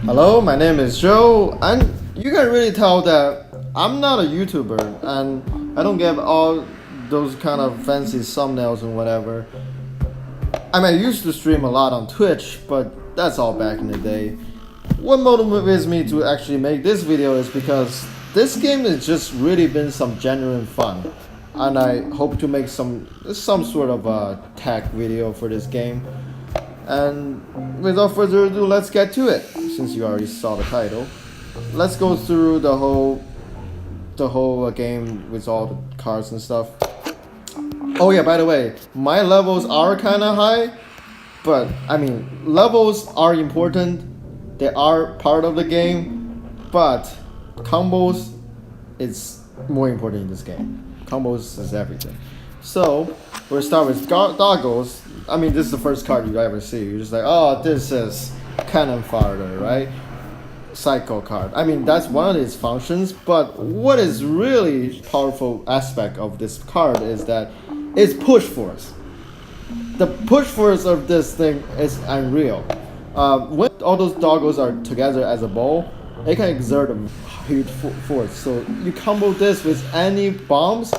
Hello, my name is Joe, and you can really tell that I'm not a YouTuber, and I don't get all those kind of fancy thumbnails and whatever. I mean, I used to stream a lot on Twitch, but that's all back in the day. What motivates me to actually make this video is because this game has just really been some genuine fun, and I hope to make some sort of a tech video for this game. And without further ado, let's get to it. Since you already saw the title, let's go through the whole game with all the cards and stuff. Oh yeah, by the way, my levels are kind of high, but I mean, levels are important. They are part of the game, but combos is more important in this game. Combos is everything. So we'll start with Doggles. I mean, this is the first card you ever see. You're just like, oh, this is cannon fodder, right? Cycle card. I mean, that's one of its functions, but what is really powerful aspect of this card is that it's push force. The push force of this thing is unreal. When all those Doggles are together as a ball, it can exert a huge force. So you combo this with any bombs,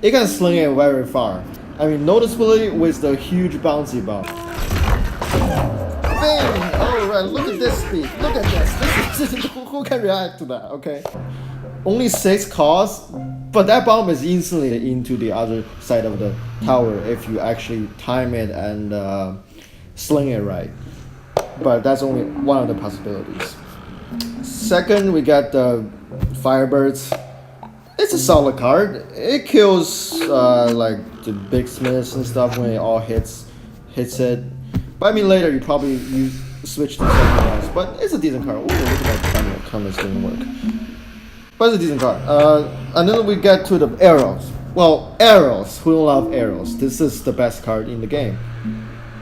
it can sling it very far. I mean, noticeably with the huge bouncy bomb. Bang! Alright, look at this speed. Look at this. Who can react to that, okay? Only 6 costs, but that bomb is instantly into the other side of the tower if you actually time it and sling it right. But that's only one of the possibilities. Second, we got the Firebirds. It's a solid card. It kills like the big smiths and stuff when it all hits it. But I mean, later you probably switch to something else. But it's a decent card. Ooh, look at that comments didn't work. But it's a decent card. And then we get to the arrows. Well, arrows. Who don't love arrows? This is the best card in the game.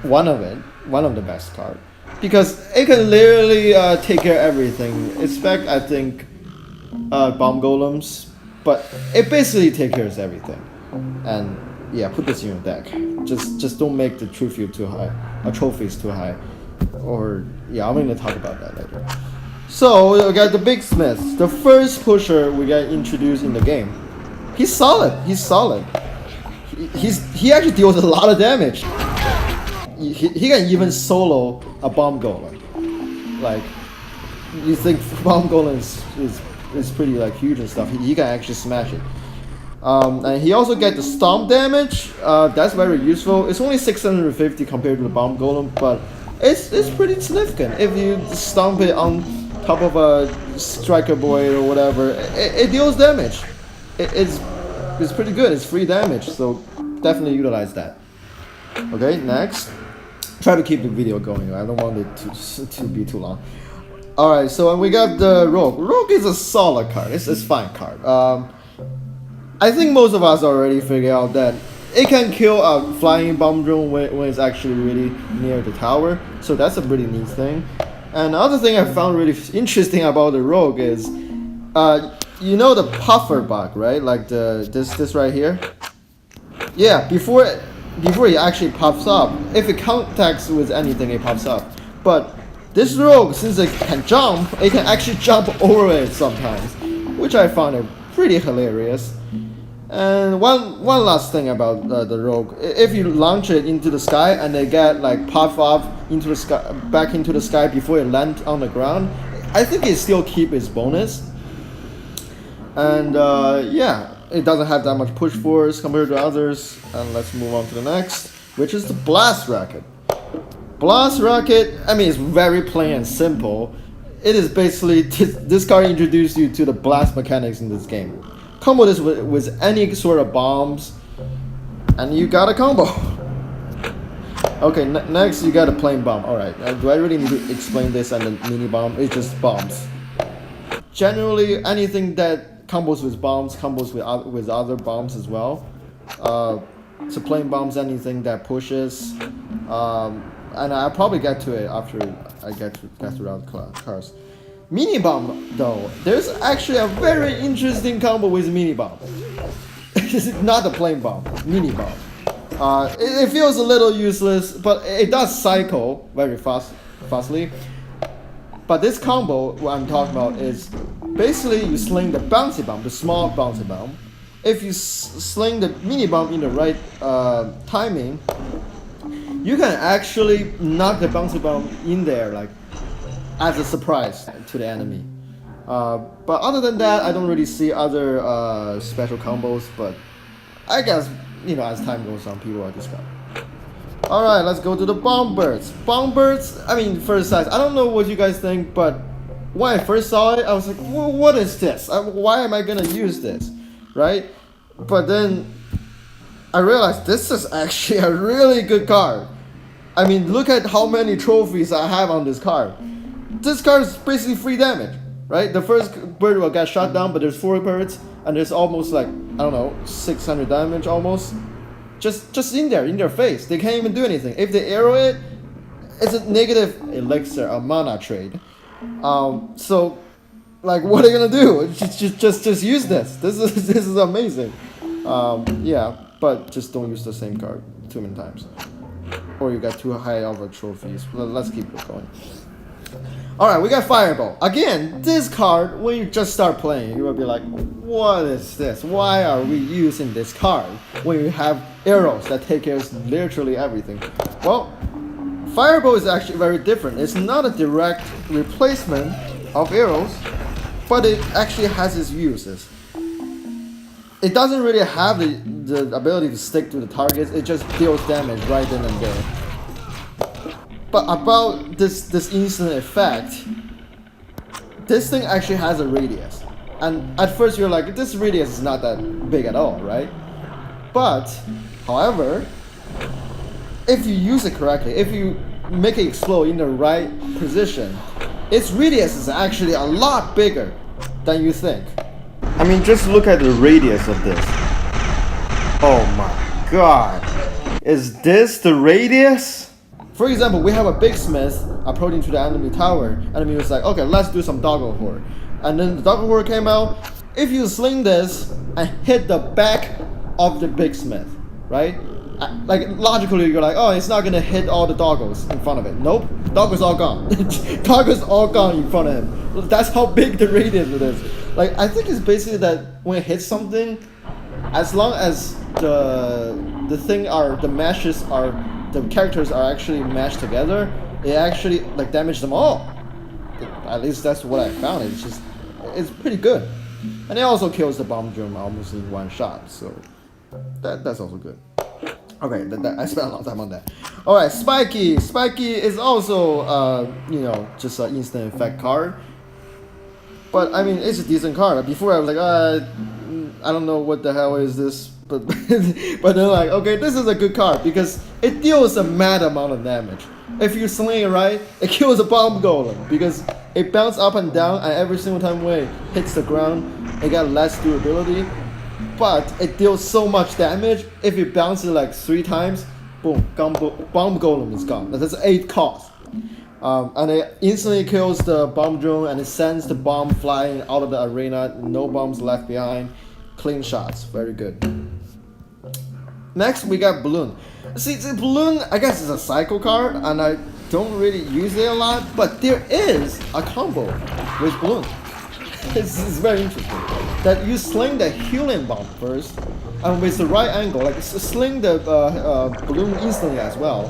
One of the best card. Because it can literally take care of everything. Expect, I think, bomb golems. But it basically takes care of everything. And yeah, put this in your deck. Just don't make the trophy too high. Trophies too high. Or yeah, I'm gonna talk about that later. So we got the Big Smith, the first pusher we got introduced in the game. He's solid. He actually deals a lot of damage. He can even solo a bomb golem. Like, you think bomb golem is pretty like huge and stuff. He can actually smash it. And he also get the stomp damage. That's very useful. It's only 650 compared to the bomb golem, but it's pretty significant. If you stomp it on top of a striker boy or whatever, it deals damage. It's pretty good. It's free damage, so definitely utilize that. Okay, next. Try to keep the video going. I don't want it to be too long. Alright, so we got the Rogue. Rogue is a solid card. It's a fine card. I think most of us already figured out that it can kill a flying bomb drone when it's actually really near the tower. So that's a pretty neat thing. And the other thing I found really interesting about the Rogue is, you know the puffer bug, right? Like this right here. Yeah, before it actually pops up, if it contacts with anything, it pops up. But this Rogue, since it can jump, it can actually jump over it sometimes, which I found it pretty hilarious. And one last thing about the Rogue, if you launch it into the sky and they get like pop off into the sky, back into the sky before it lands on the ground, I think it still keep its bonus. And yeah, it doesn't have that much push force compared to others. And let's move on to the next, which is the Blast Rocket. Blast Rocket, I mean, it's very plain and simple. It is basically, this card introduced you to the blast mechanics in this game. Combo this with any sort of bombs, and you got a combo. Okay, next you got a plain bomb. Alright, do I really need to explain this and the mini bomb? It's just bombs. Generally, anything that combos with bombs, combos with other bombs as well. So plain bombs, anything that pushes. And I'll probably get to it after I get through the cards. Mini bomb though, there's actually a very interesting combo with mini bomb. Not the plain bomb, mini bomb. It feels a little useless, but it does cycle very fastly. But this combo, what I'm talking about, is basically you sling the bouncy bomb, the small bouncy bomb. If you sling the mini bomb in the right timing, you can actually knock the bouncy bomb in there, like as a surprise to the enemy. But other than that, I don't really see other special combos. But I guess, you know, as time goes on, people are discovering. Alright, let's go to the bomb birds. Bomb birds, I mean, first sight, I don't know what you guys think, but when I first saw it, I was like, well, what is this? Why am I gonna use this? Right? But then I realized this is actually a really good card. I mean, look at how many trophies I have on this card. This card is basically free damage, right? The first bird will get shot down, but there's 4 birds, and there's almost like, I don't know, 600 damage almost. Just in their face. They can't even do anything. If they arrow it, it's a negative elixir, a mana trade. So, like, what are you gonna do? Just use this. This is amazing. Yeah, but just don't use the same card too many times, or you got too high of a trophies. Let's keep it going. Alright, we got Fireball. Again, this card, when you just start playing, you will be like, what is this? Why are we using this card when you have arrows that take care of literally everything? Well, Fireball is actually very different. It's not a direct replacement of arrows, but it actually has its uses. It doesn't really have the ability to stick to the targets, it just deals damage right then and there. But about this instant effect, this thing actually has a radius. And at first you're like, this radius is not that big at all, right? But, however, if you use it correctly, if you make it explode in the right position, its radius is actually a lot bigger than you think. I mean, just look at the radius of this. Oh my god. Is this the radius? For example, we have a big smith approaching to the enemy tower. Enemy was like, okay, let's do some doggo horde. And then the doggo horde came out. If you sling this and hit the back of the big smith, right? Like, logically, you're like, oh, it's not gonna hit all the doggos in front of it. Nope, doggo's all gone. Doggo's all gone in front of him. That's how big the radius it is. Like, I think it's basically that when it hits something, as long as the characters are actually meshed together, it actually like damage them all. At least that's what I found. It's pretty good, and it also kills the bomb drone almost in one shot. So that's also good. Okay, I spent a long time on that. All right, Spiky. Spiky is also just an instant effect card. But I mean, it's a decent card. Before I was like, I don't know what the hell is this. But they're like, okay, this is a good card because it deals a mad amount of damage. If you sling it right, it kills a bomb golem because it bounces up and down, and every single time when it hits the ground, it got less durability. But it deals so much damage. If you bounce it like 3 times, boom, bomb golem is gone. That's 8 cost. And it instantly kills the bomb drone, and it sends the bomb flying out of the arena. No bombs left behind. Clean shots, very good. Next, we got Balloon. See, the Balloon, I guess, is a cycle card, and I don't really use it a lot, but there is a combo with Balloon. It's very interesting. That you sling the helium bomb first, and with the right angle, like sling the balloon instantly as well.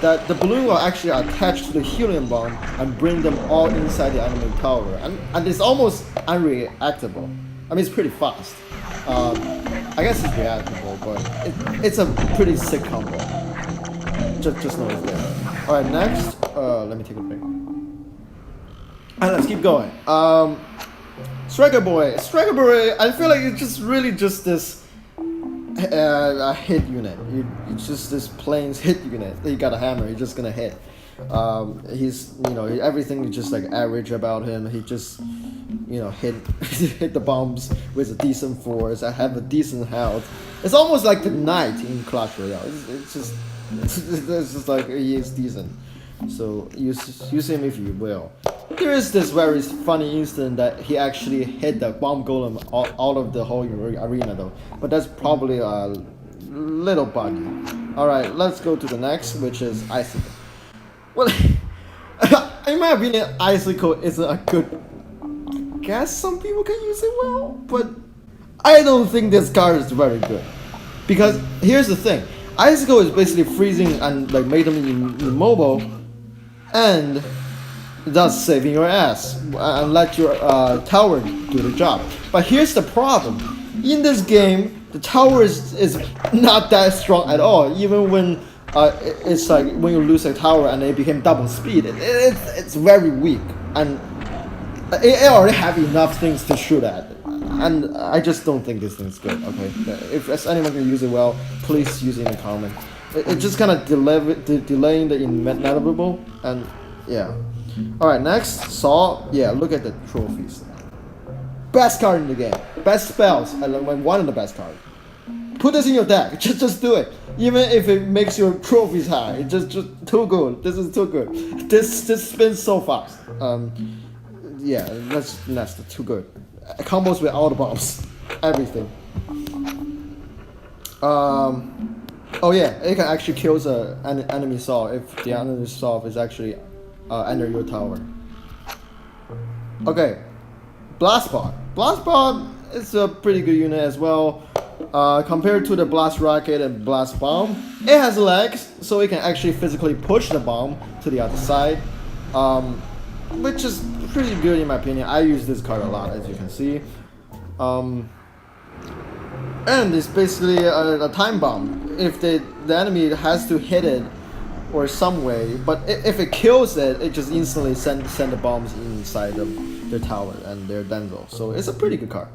That the balloon will actually attach to the helium bomb and bring them all inside the enemy tower, and it's almost unreactable. I mean, it's pretty fast. I guess it's reactable, but it's a pretty sick combo. Just know it's there. Alright, next, let me take a break. And let's keep going. Striker Boy, I feel like it's just really just this a hit unit. It's just this plain hit unit. You got a hammer, you're just gonna hit. He's, everything is just like average about him. He just, hit hit the bombs with a decent force. I have a decent health. It's almost like the knight in Clash Royale. It's just like he is decent. So use him if you will. There is this very funny instant that he actually hit the bomb golem out of the whole arena though. But that's probably little buggy. All right, let's go to the next, which is icicle. Well, in my opinion, icicle isn't a good. I guess some people can use it well, but I don't think this card is very good. Because here's the thing, icicle is basically freezing and like make them immobile, and thus saving your ass and let your tower do the job. But here's the problem: in this game, the tower is not that strong at all. Even when it's like when you lose a tower and it became double speed, it's very weak, and it already have enough things to shoot at. And I just don't think this thing's good. Okay, if anyone can use it well, please use it in the comment. It just kind of delaying the inevitable, and yeah. All right, next Saw. Yeah, look at the trophies. Best card in the game. Best spells. I like one of the best cards. Put this in your deck. Just do it. Even if it makes your trophies high, it's just too good. This is too good. This spins so fast. Yeah, that's too good. Combos with all the bombs, everything. Oh yeah, it can actually kill an enemy Saw if the enemy Saw is actually under your tower. Okay, Blastbot. Blastbot is a pretty good unit as well. Compared to the Blast Rocket and Blast Bomb, it has legs, so it can actually physically push the bomb to the other side. Which is pretty good in my opinion. I use this card a lot, as you can see. And it's basically a time bomb. If the enemy has to hit it or some way, but if it kills it, it just instantly send the bombs inside of their tower and their Denzel. So it's a pretty good card.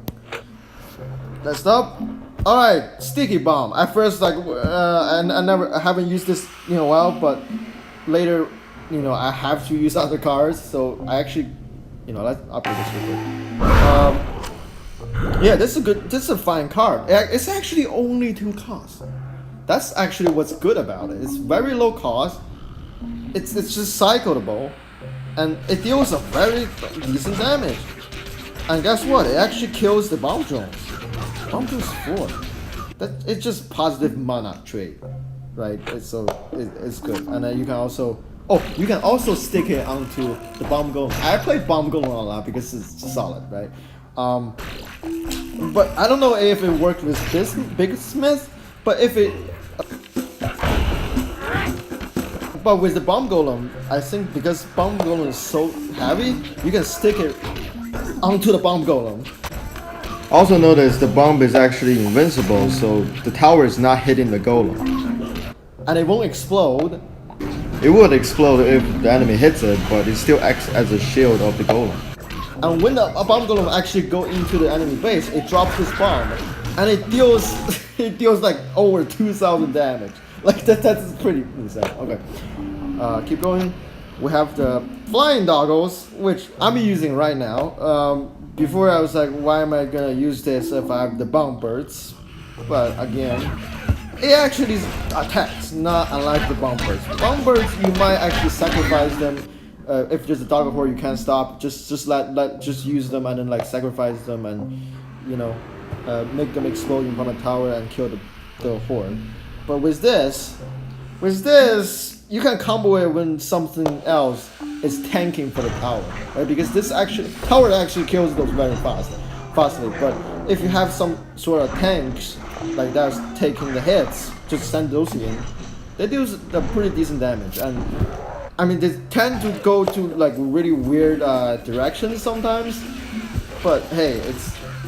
Next up, all right, Sticky Bomb. At first, like, I haven't used this in a while, but later, I have to use other cards, so I actually, let's upgrade this real quick. Yeah, this is a fine card. It's actually only 2 costs. That's actually what's good about it. It's very low cost. It's just cyclable, and it deals a very decent damage. And guess what? It actually kills the bomb drones. Bomb drones 4. It's just positive mana trade, right? It's good. And then you can also stick it onto the bomb golem. I play bomb golem a lot because it's solid, right? But I don't know if it worked with this Big Smith, but but with the bomb golem, I think because bomb golem is so heavy, you can stick it onto the bomb golem. Also notice the bomb is actually invincible, so the tower is not hitting the golem. And it won't explode. It would explode if the enemy hits it, but it still acts as a shield of the golem. And when a bomb golem actually go into the enemy base, it drops this bomb, and it deals like over 2,000 damage. Like that's pretty insane. Okay, keep going. We have the flying doggles, which I'm using right now. Before I was like, why am I gonna use this if I have the bomb birds? But again, it actually attacks, not unlike the bomb birds. Bomb birds, you might actually sacrifice them. If there's a dog horde you can't stop, just use them and then like sacrifice them and make them explode in front of the tower and kill the horde. But with this, you can combo it when something else is tanking for the tower, right? Because this tower actually kills those very fastly. But if you have some sort of tanks like that's taking the hits, just send those in. They do a pretty decent damage, and I mean they tend to go to like really weird directions sometimes. But hey,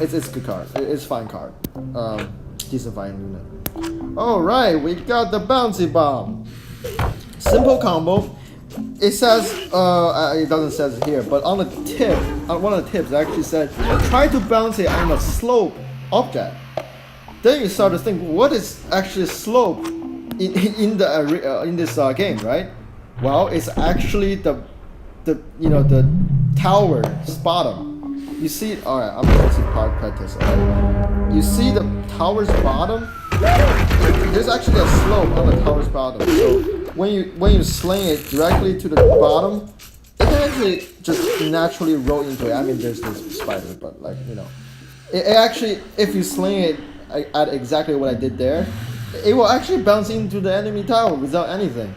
it's a good card. It's a fine card. Decent fine unit. All right, we got the bouncy bomb. Simple combo. It says, it doesn't say it here, but on the tip, on one of the tips, it actually said, try to bounce it on a slope object. Then you start to think, what is actually slope in this game, right? Well, it's actually the tower's bottom. You see, all right, I'm going to practice. Right? You see the tower's bottom. There's actually a slope on the tower's bottom. So when you sling it directly to the bottom, it can actually just naturally roll into it. I mean, there's this spider, but like it actually, if you sling it at exactly what I did there, it will actually bounce into the enemy tower without anything.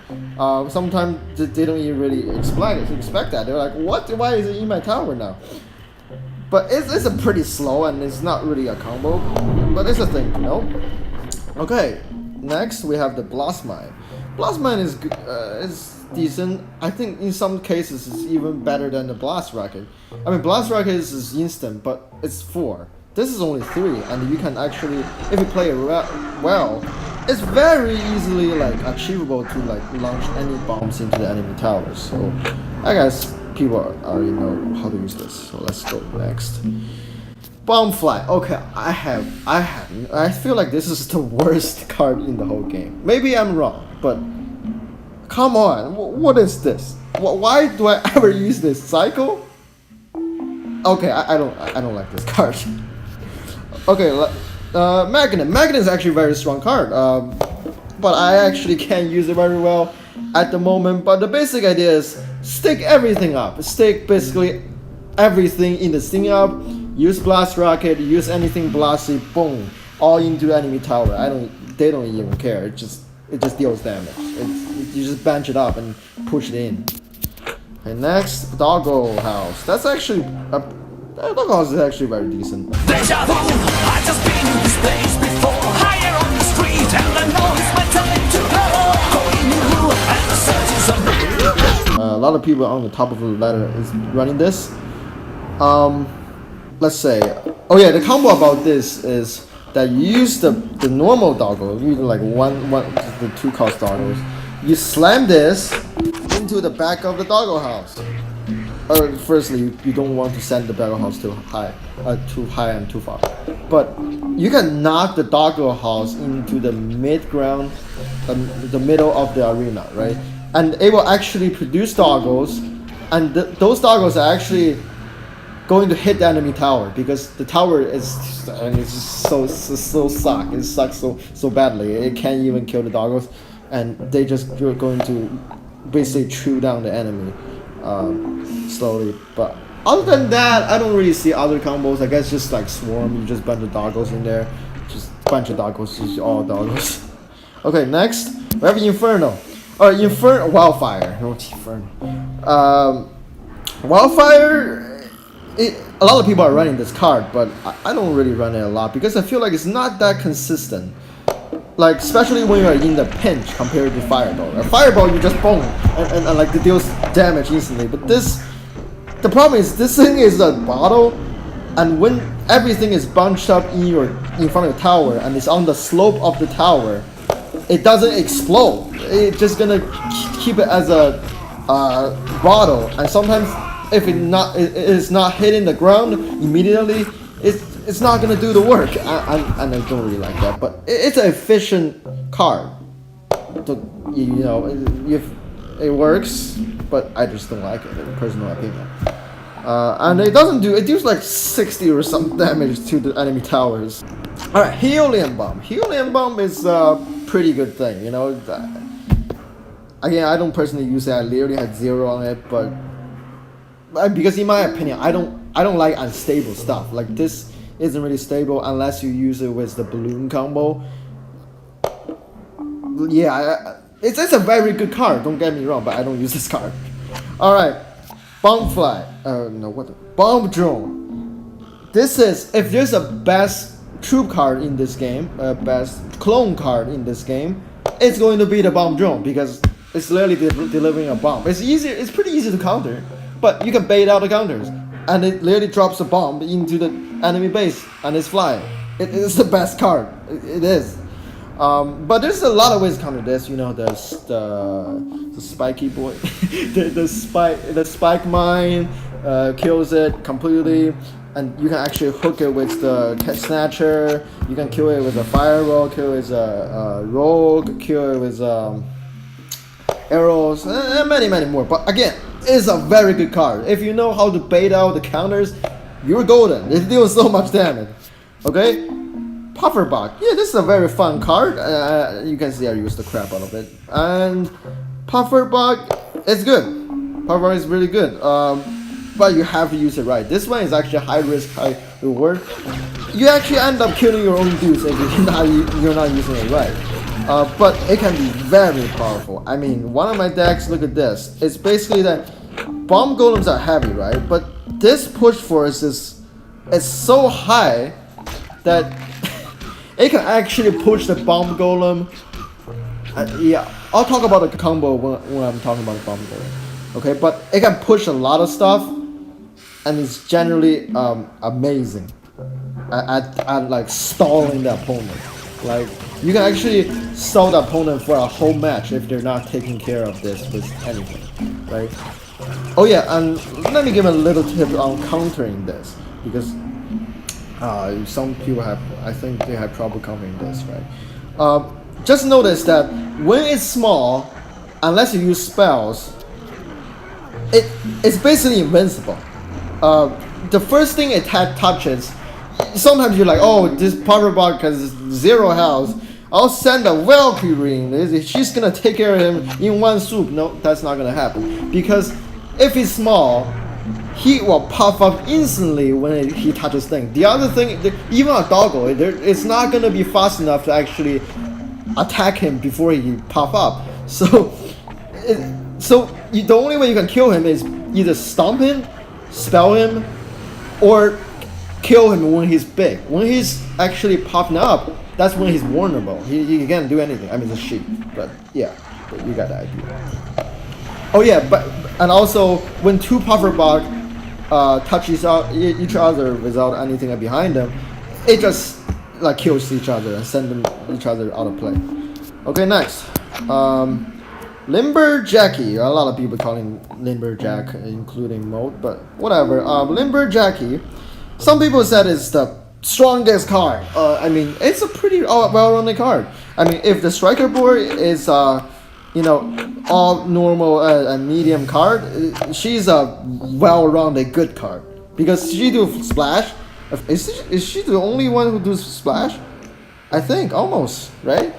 Sometimes they don't even really expect that. They're like, what? Why is it in my tower now? But it's a pretty slow and it's not really a combo. But it's a thing, you know? Okay, next we have the Blast Mine. Blast Mine is decent. I think in some cases it's even better than the Blast Rocket. I mean, Blast Rocket is instant, but it's 4. This is only 3, and you can actually, if you play it well, it's very easily like achievable to like launch any bombs into the enemy towers. So I guess people already know how to use this. So let's go next. Bomb Fly. Okay, I feel like this is the worst card in the whole game. Maybe I'm wrong, but come on, what is this? Why do I ever use this? Cycle? Okay, I don't like this card. Okay, Magnet. Magnet is actually a very strong card, but I actually can't use it very well at the moment. But the basic idea is stick everything up. Stick basically everything in the sting up. Use Blast Rocket. Use anything blasty. Boom, all into enemy tower. They don't even care. It just deals damage. You just bench it up and push it in. Okay, next, Doggo House. That's actually Doggo House is actually very decent. Deja vu, I just been in this place before. Higher on the street, and I know it's my time to go. Going new, and the search is on. A lot of people on the top of the ladder is running this. Let's say, oh yeah, the combo about this is that you use the normal doggo, you use like the 2 cost doggos. You slam this into the back of the doggo house. Firstly, you don't want to send the doggo house too high and too far. But you can knock the doggo house into the mid-ground, the middle of the arena, right? And it will actually produce doggos, and those doggos are actually going to hit the enemy tower because the tower is, and it's just so suck. It sucks so badly. It can't even kill the doggos, and they just are going to basically chew down the enemy slowly. But other than that, I don't really see other combos. I guess just like swarm. You just bunch of doggos in there, just bunch of doggos, just all doggos. Okay, next we have Inferno. Inferno Wildfire. No, Inferno. Wildfire. A lot of people are running this card, but I don't really run it a lot because I feel like it's not that consistent. Like, especially when you're in the pinch compared to Fireball. A Fireball, you just boom, and like it deals damage instantly. But the problem is this thing is a bottle, and when everything is bunched up in front of the tower and it's on the slope of the tower, it doesn't explode. It's just gonna keep it as a bottle, and sometimes if it is not hitting the ground immediately, it's not gonna do the work. I don't really like that, but it's an efficient card. You know, if it works, but I just don't like it, in personal opinion. And it deals like 60 or some damage to the enemy towers. All right, Helium Bomb. Helium Bomb is a pretty good thing, you know. Again, I don't personally use it. I literally had 0 on it, but because in my opinion, I don't like unstable stuff. Like this isn't really stable unless you use it with the balloon combo. Yeah, it's a very good card. Don't get me wrong, but I don't use this card. All right, Bomb Fly. No, what? Bomb Drone. This is, if there's a best troop card in this game, best clone card in this game, it's going to be the Bomb Drone because it's literally delivering a bomb. It's easy. It's pretty easy to counter. But you can bait out the counters, and it literally drops a bomb into the enemy base, and it's flying. It's the best card. It is. But there's a lot of ways to counter this. You know, there's the spiky boy, the spike mine kills it completely, and you can actually hook it with the snatcher. You can kill it with a fireball, kill it with a rogue, kill it with arrows, and many more. But again, it's a very good card. If you know how to bait out the counters, you're golden. It deals so much damage. Okay, Pufferbug. Yeah, this is a very fun card. You can see I use the crap out of it. And Pufferbug, it's good. Pufferbug is really good. But you have to use it right. This one is actually high risk, high reward. You actually end up killing your own dudes if you're not using it right. but it can be very powerful. I mean, one of my decks, look at this. It's basically that bomb golems are heavy, right? But this push force is so high that it can actually push the bomb golem. Yeah, I'll talk about the combo when I'm talking about the bomb golem. Okay, but it can push a lot of stuff, and it's generally amazing at like stalling the opponent. Like you can actually stall the opponent for a whole match if they're not taking care of this with anything, right? Oh yeah, and let me give a little tip on countering this, because some people I think they have trouble countering this, right? Just notice that when it's small, unless you use spells, it's basically invincible. The first thing it touches, sometimes you're like, oh, this power bug has 0 health. I'll send a Valkyrie. She's gonna take care of him in one swoop. No, that's not gonna happen, because if he's small, he will puff up instantly when he touches things. The other thing, even a doggo, it's not gonna be fast enough to actually attack him before he puff up. So the only way you can kill him is either stomp him, spell him, or kill him when he's big. When he's actually popping up, that's when he's vulnerable. He can't do anything. I mean, it's a sheep, but yeah, you got the idea. Oh yeah, and also when two puffer bug touch each other without anything behind them, it just like kills each other and send them each other out of play. Okay, next. Limberjacky. A lot of people call him Limberjack, including Mode, but whatever. Limberjacky. Some people said it's the strongest card. I mean, it's a pretty well-rounded card. I mean, if the striker board is all normal and medium card, she's a well-rounded good card, because she do splash. Is she the only one who does splash? I think almost, right?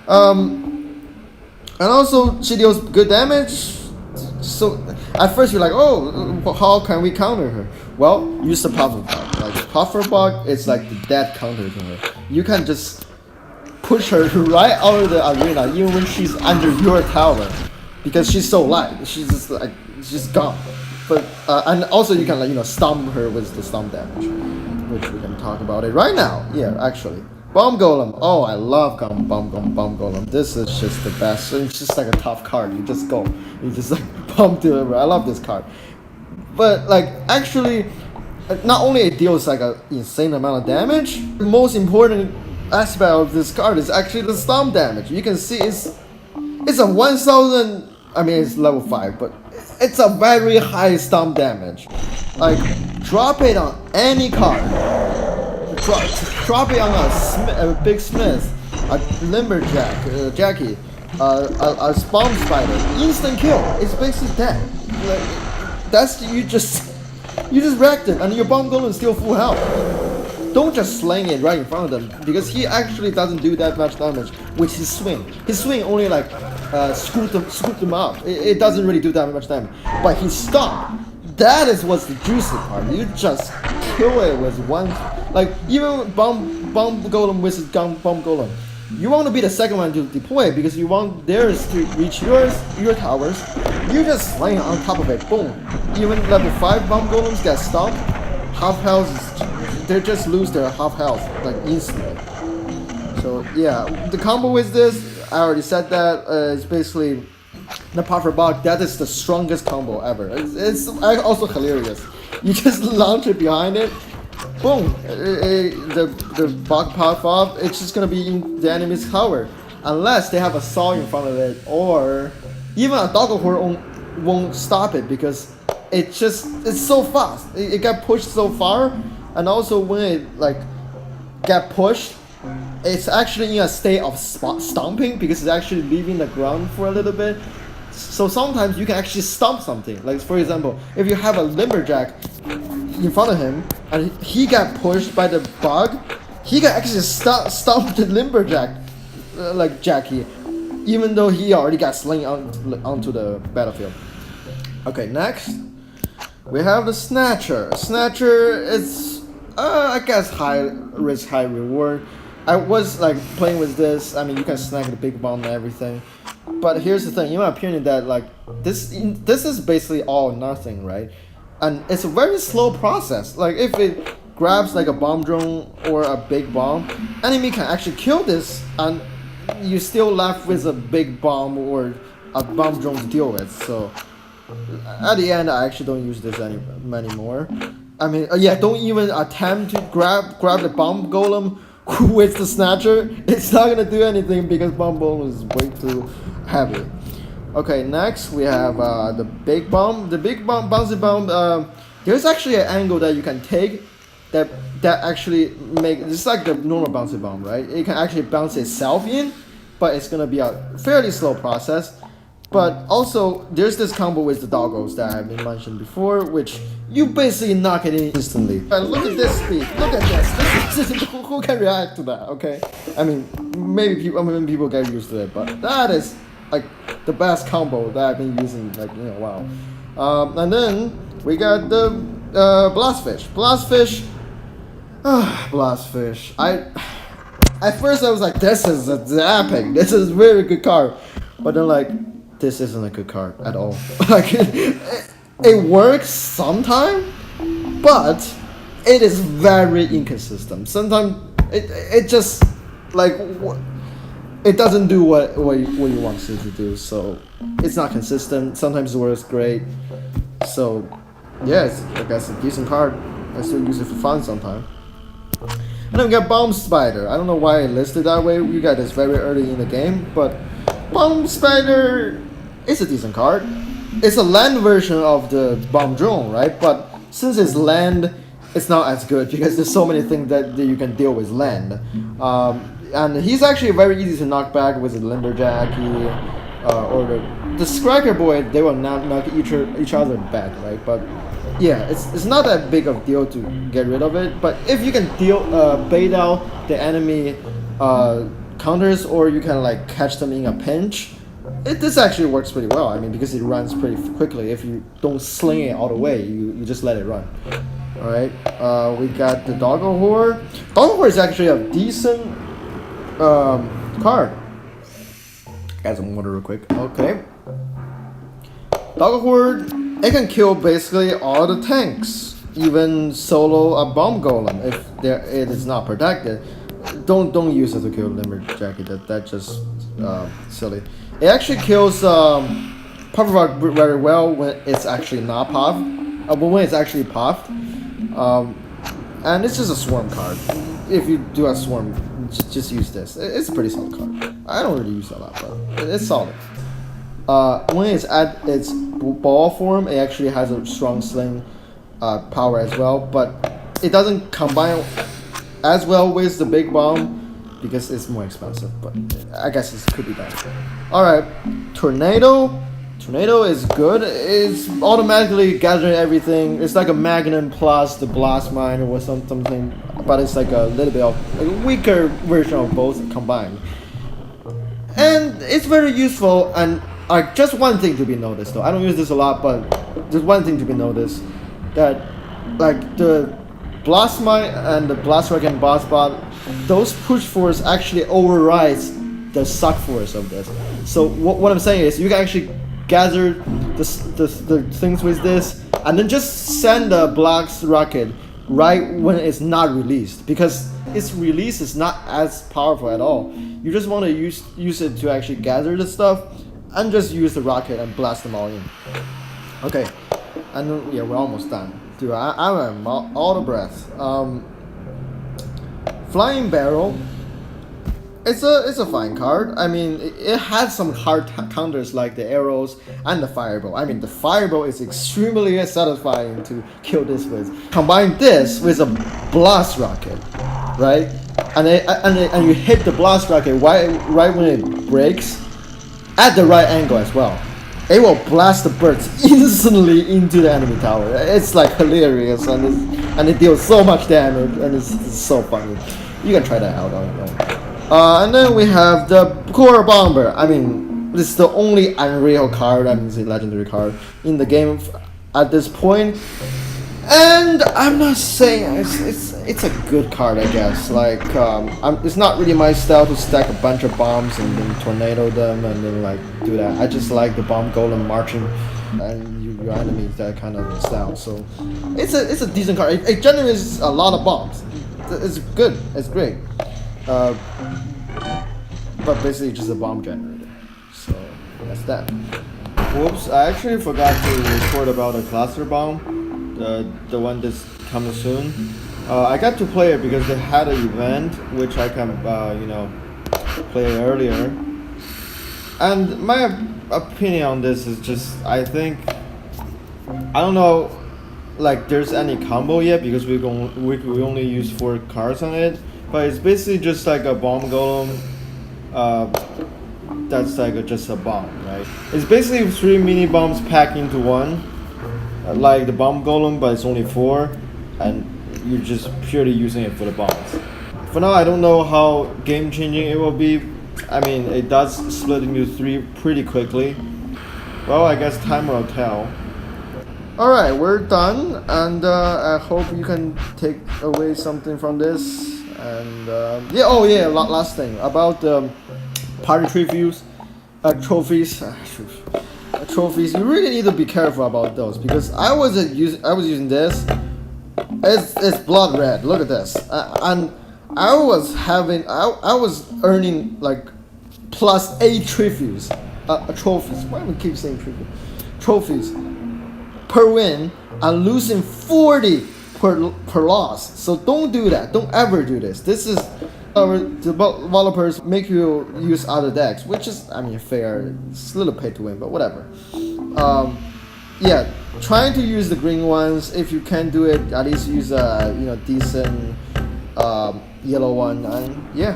And also she deals good damage. So at first you're like, oh, how can we counter her? Well, use the puffer bug. Like puffer bug is like the dead counter to her. You can just push her right out of the arena even when she's under your tower, because she's so light. She's gone. But and also you can stomp her with the stomp damage, which we can talk about it right now. Yeah, actually. Bomb Golem. Oh, I love Bomb Golem. This is just the best. It's just like a tough card. You just go. You just like pump to it. I love this card. But like actually, not only it deals like an insane amount of damage, the most important aspect of this card is actually the stomp damage. You can see it's a 1000. I mean, it's level 5, but it's a very high stomp damage. Like drop it on any card. Drop it on a big smith, a lumberjack, Jackie, a spawn spider, instant kill. It's basically dead. Like, that's you just wrecked it, and your bomb golem is still full health. Don't just slang it right in front of them, because he actually doesn't do that much damage with his swing. His swing only like scoop them up. It doesn't really do that much damage. But his stomp, that is what's the juicy part. You just kill it with one. Like even bomb golem versus bomb golem, you want to be the second one to deploy because you want theirs to reach your towers. You just slang on top of it, boom. Even level 5 bomb golems get stomped. Half health, they just lose their half health like instantly. So yeah, the combo with this, I already said that. It's basically the puffer bug. That is the strongest combo ever. It's also hilarious. You just launch it behind it. Boom! The bug pop up. It's just gonna be in the enemy's tower, unless they have a saw in front of it, or even a doggo horde won't stop it because it's so fast. It got pushed so far, and also when it like get pushed, it's actually in a state of stomping because it's actually leaving the ground for a little bit. So sometimes you can actually stomp something. Like for example, if you have a lumberjack in front of him and he got pushed by the bug, he can actually stomp the lumberjack like Jackie, even though he already got slain onto the battlefield. Okay, next we have the Snatcher. Snatcher is I guess high risk, high reward. I was like playing with this. I mean, you can snag the big bomb and everything. But here's the thing, in my opinion, that like this is basically all or nothing, right? And it's a very slow process. Like if it grabs like a bomb drone or a big bomb, enemy can actually kill this, and you're still left with a big bomb or a bomb drone to deal with. So at the end, I actually don't use this anymore. I mean, yeah, don't even attempt to grab the bomb golem with the snatcher. It's not gonna do anything because bomb golem is way too heavy. Okay, next we have the big bomb. The big bomb, bouncy bomb. There's actually an angle that you can take that actually make it's like the normal bouncy bomb, right? It can actually bounce itself in, but it's gonna be a fairly slow process. But also, there's this combo with the doggos that I've been mentioned before, which you basically knock it in instantly. And look at this speed. Look at this. Who can react to that? Okay. I mean, maybe people get used to it, but that is like the best combo that I've been using. Like wow. And then we got the blastfish. Blastfish. At first I was like, this is epic. This is a very good card, but then like. This isn't a good card at all. Like it works sometimes, but it is very inconsistent. Sometimes it just like it doesn't do what you want it to do. So it's not consistent. Sometimes it works great. So yeah, it's, I guess a decent card. I still use it for fun sometimes. And then we got Bomb Spider. I don't know why I listed that way. We got this very early in the game, but Bomb Spider is a decent card. It's a land version of the Bomb Drone, right? But since it's land, it's not as good because there's so many things that you can deal with land. And he's actually very easy to knock back with the Lumberjacky or the Scracker Boy. They will not knock each other back, right? But yeah, it's not that big of a deal to get rid of it. But if you can bait out the enemy counters, or you can like catch them in a pinch, this actually works pretty well. I mean, because it runs pretty quickly. If you don't sling it all the way, you just let it run. All right. We got the Doggo Horde. Doggo Horde is actually a decent card. Got some water real quick. Okay. Doggo Horde. It can kill basically all the tanks, even solo a bomb golem if it is not protected. Don't use it to kill Lumberjacky. That's just silly. It actually kills Pufferrock very well when it's actually not puffed. When it's actually puffed. And it's just a swarm card. If you do a swarm, just use this. It's a pretty solid card. I don't really use it a lot, but it's solid. When it's at its ball form, it actually has a strong sling power as well, but it doesn't combine as well with the big bomb because it's more expensive, but I guess it could be done. Alright, Tornado. Tornado is good. It's automatically gathering everything. It's like a Magnum plus the Blast Mine or something, but it's like a little bit of a weaker version of both combined. And it's very useful, and just one thing to be noticed though. I don't use this a lot, but there's one thing to be noticed, that like the Blast Mine and the Blast Rock and Boss Bot, those push force actually overrides the suck force of this. So what I'm saying is you can actually gather the things with this and then just send the Blast Rocket right when it's not released, because its release is not as powerful at all. You just want to use it to actually gather the stuff and just use the rocket and blast them all in. Okay, and yeah, we're almost done. Dude, I'm all the breath. Flying Barrel. It's a fine card. I mean, it has some hard counters like the arrows and the fireball. I mean, the fireball is extremely satisfying to kill this with. Combine this with a blast rocket, right? And you hit the blast rocket right when it breaks, at the right angle as well. It will blast the birds instantly into the enemy tower. It's like hilarious, and it deals so much damage, and it's so funny. You can try that out on your own. And then we have the Core Bomber. I mean, this is the only Unreal card, I mean, it's a legendary card in the game at this point. And I'm not saying it's a good card, I guess. Like it's not really my style to stack a bunch of bombs and then tornado them and then like do that. I just like the bomb golem marching and your enemies, that kind of style. So it's a decent card. It generates a lot of bombs. It's good. It's great. But basically just a bomb generator. So that's that. Whoops! I actually forgot to report about the cluster bomb. The one that's coming soon. I got to play it because they had an event which I can play earlier. And my opinion on this is just I don't know like there's any combo yet because we only use 4 cards on it, but it's basically just like a bomb golem. That's like just a bomb, right? It's basically 3 mini bombs packed into one. Like the bomb golem, but it's only 4, and you're just purely using it for the bombs. For now, I don't know how game changing it will be. I mean, it does split into 3 pretty quickly. Well, I guess time will tell. Alright, we're done, and I hope you can take away something from this. And last thing about party trophies. Trophies, you really need to be careful about those because I was using this. It's blood red. Look at this, and I was earning like plus 8 trophies. Trophies. Why do we keep saying trophies? Trophies per win and losing 40 per loss. So don't do that. Don't ever do this. This is. Developers make you use other decks, which is, I mean, fair. It's a little pay to win, but whatever. Trying to use the green ones. If you can do it, at least use a decent yellow one. And yeah,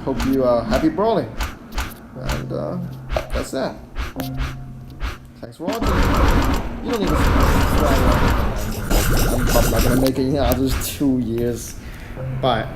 hope you are happy brawling. And that's that. Thanks for watching. You don't need to subscribe. I'm probably not gonna make it in others 2 years. Bye.